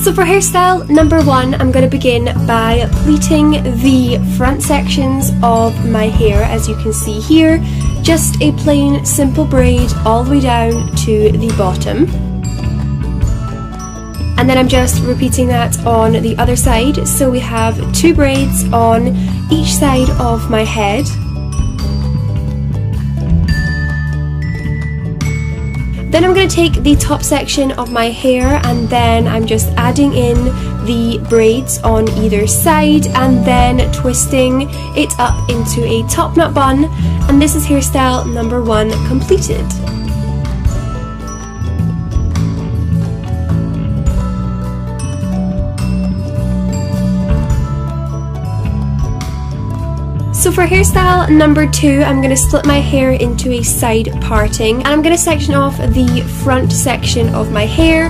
So for hairstyle number 1, I'm going to begin by pleating the front sections of my hair, as you can see here. Just a plain simple braid all the way down to the bottom. And then I'm just repeating that on the other side. So we have 2 braids on each side of my head. Then I'm going to take the top section of my hair and then I'm just adding in the braids on either side and then twisting it up into a top knot bun, and this is hairstyle number 1 completed. So for hairstyle number 2, I'm going to split my hair into a side parting, and I'm going to section off the front section of my hair,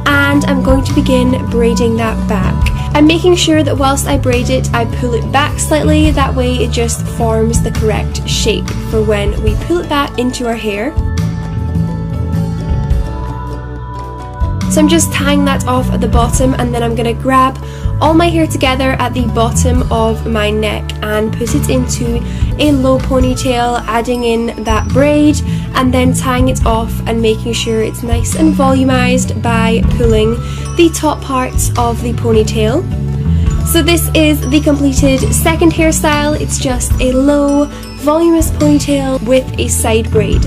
and I'm going to begin braiding that back. I'm making sure that whilst I braid it, I pull it back slightly, that way it just forms the correct shape for when we pull it back into our hair. So I'm just tying that off at the bottom, and then I'm going to grab all my hair together at the bottom of my neck and put it into a low ponytail, adding in that braid and then tying it off and making sure it's nice and volumized by pulling the top parts of the ponytail. So this is the completed second hairstyle. It's just a low, voluminous ponytail with a side braid.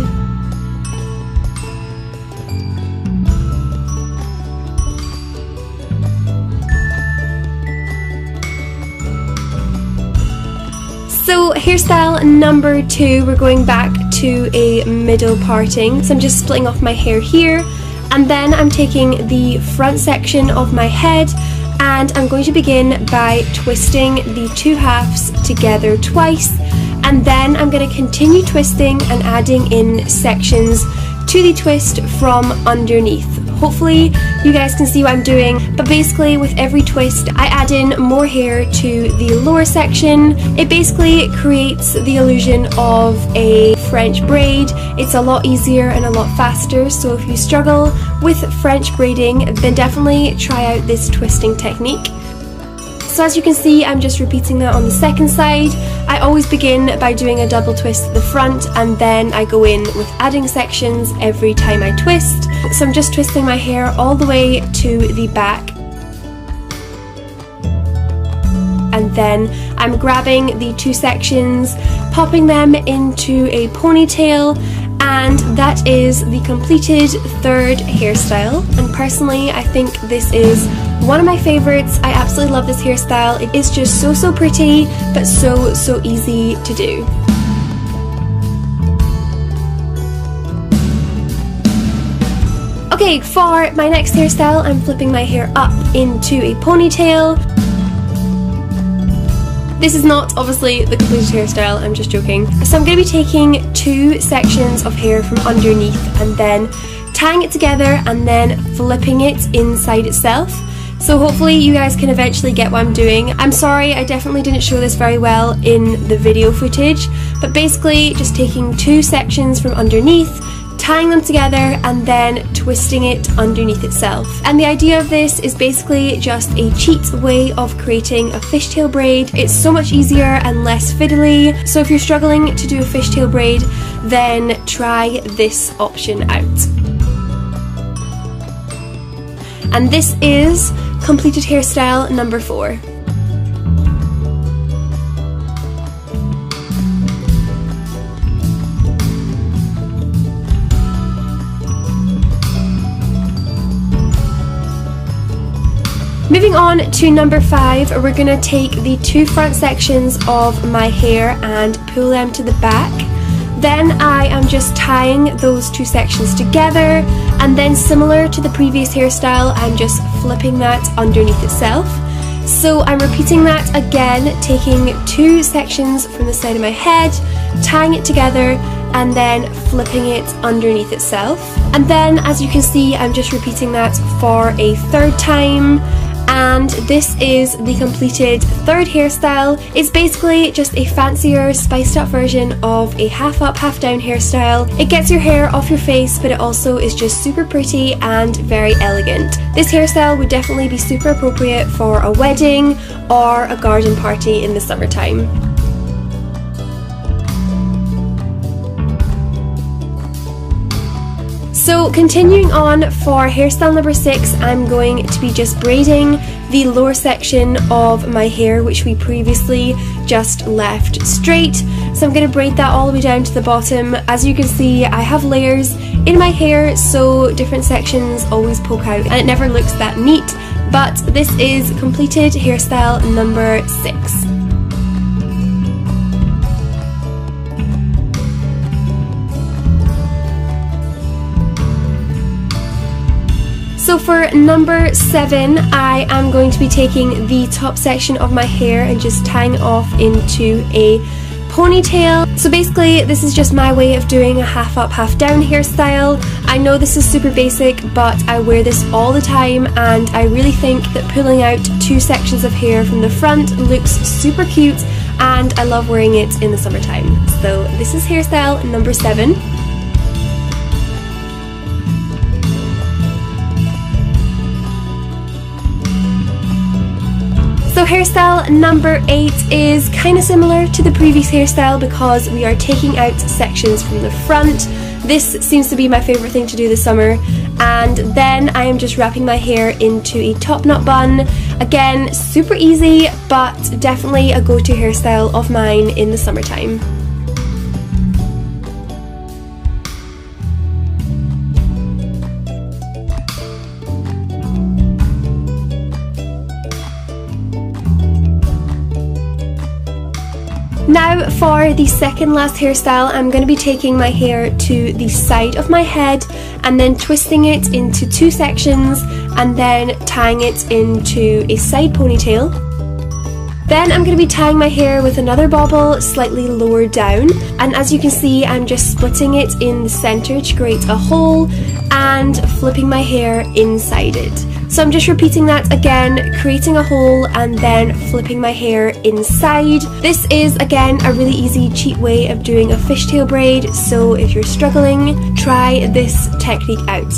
So hairstyle number 2, we're going back to a middle parting. So I'm just splitting off my hair here, and then I'm taking the front section of my head and I'm going to begin by twisting the 2 halves together twice, and then I'm going to continue twisting and adding in sections to the twist from underneath. Hopefully you guys can see what I'm doing, but basically with every twist I add in more hair to the lower section. It basically creates the illusion of a French braid. It's a lot easier and a lot faster, so if you struggle with French braiding, then definitely try out this twisting technique. So as you can see, I'm just repeating that on the second side. I always begin by doing a double twist at the front, and then I go in with adding sections every time I twist. So I'm just twisting my hair all the way to the back, and then I'm grabbing the 2 sections, popping them into a ponytail, and that is the completed third hairstyle. And personally, I think this is one of my favorites. I absolutely love this hairstyle. It is just so pretty, but so easy to do. Okay, for my next hairstyle, I'm flipping my hair up into a ponytail. This is not obviously the completed hairstyle, I'm just joking. So I'm going to be taking 2 sections of hair from underneath and then tying it together and then flipping it inside itself. So hopefully you guys can eventually get what I'm doing. I'm sorry, I definitely didn't show this very well in the video footage, but basically just taking 2 sections from underneath, tying them together and then twisting it underneath itself. And the idea of this is basically just a cheat way of creating a fishtail braid. It's so much easier and less fiddly, so if you're struggling to do a fishtail braid, then try this option out. And this is completed hairstyle number 4. Moving on to number 5, we're going to take the 2 front sections of my hair and pull them to the back. Then I am just tying those 2 sections together, and then similar to the previous hairstyle, I'm just flipping that underneath itself. So I'm repeating that again, taking 2 sections from the side of my head, tying it together, and then flipping it underneath itself. And then as you can see, I'm just repeating that for a 3rd time, and this is the completed third hairstyle. It's basically just a fancier, spiced up version of a half up, half down hairstyle. It gets your hair off your face, but it also is just super pretty and very elegant. This hairstyle would definitely be super appropriate for a wedding or a garden party in the summertime. So continuing on for hairstyle number 6, I'm going to be just braiding the lower section of my hair, which we previously just left straight. So I'm going to braid that all the way down to the bottom. As you can see, I have layers in my hair, so different sections always poke out and it never looks that neat, but this is completed hairstyle number 6. So for number 7, I am going to be taking the top section of my hair and just tying it off into a ponytail. So basically this is just my way of doing a half up, half down hairstyle. I know this is super basic, but I wear this all the time and I really think that pulling out 2 sections of hair from the front looks super cute and I love wearing it in the summertime. So this is hairstyle number 7. So hairstyle number 8 is kind of similar to the previous hairstyle because we are taking out sections from the front. This seems to be my favourite thing to do this summer, and then I am just wrapping my hair into a top knot bun. Again, super easy, but definitely a go-to hairstyle of mine in the summertime. Now for the second last hairstyle, I'm going to be taking my hair to the side of my head and then twisting it into 2 sections and then tying it into a side ponytail. Then I'm going to be tying my hair with another bobble slightly lower down, and as you can see I'm just splitting it in the centre to create a hole and flipping my hair inside it. So I'm just repeating that again, creating a hole and then flipping my hair inside. This is again a really easy, cheap way of doing a fishtail braid, so if you're struggling, try this technique out.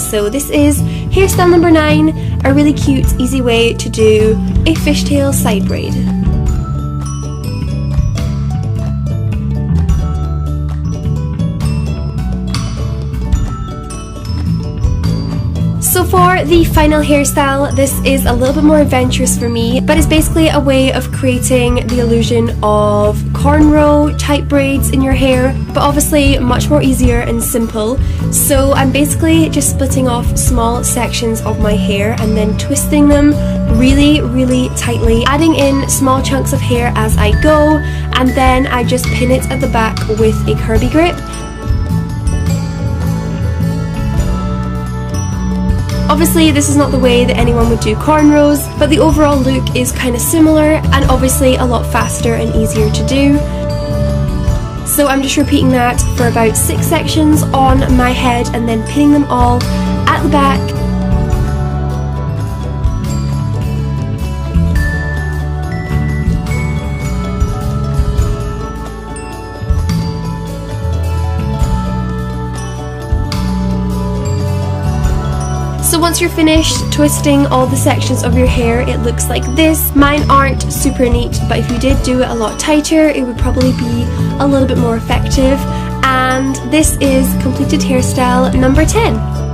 So this is hairstyle number 9, a really cute, easy way to do a fishtail side braid. So for the final hairstyle, this is a little bit more adventurous for me, but it's basically a way of creating the illusion of cornrow type braids in your hair, but obviously much more easier and simple. So I'm basically just splitting off small sections of my hair and then twisting them really tightly, adding in small chunks of hair as I go, and then I just pin it at the back with a curby grip. Obviously this is not the way that anyone would do cornrows, but the overall look is kind of similar and obviously a lot faster and easier to do. So I'm just repeating that for about 6 sections on my head and then pinning them all at the back. So once you're finished twisting all the sections of your hair, it looks like this. Mine aren't super neat, but if you did do it a lot tighter, it would probably be a little bit more effective. And this is completed hairstyle number 10.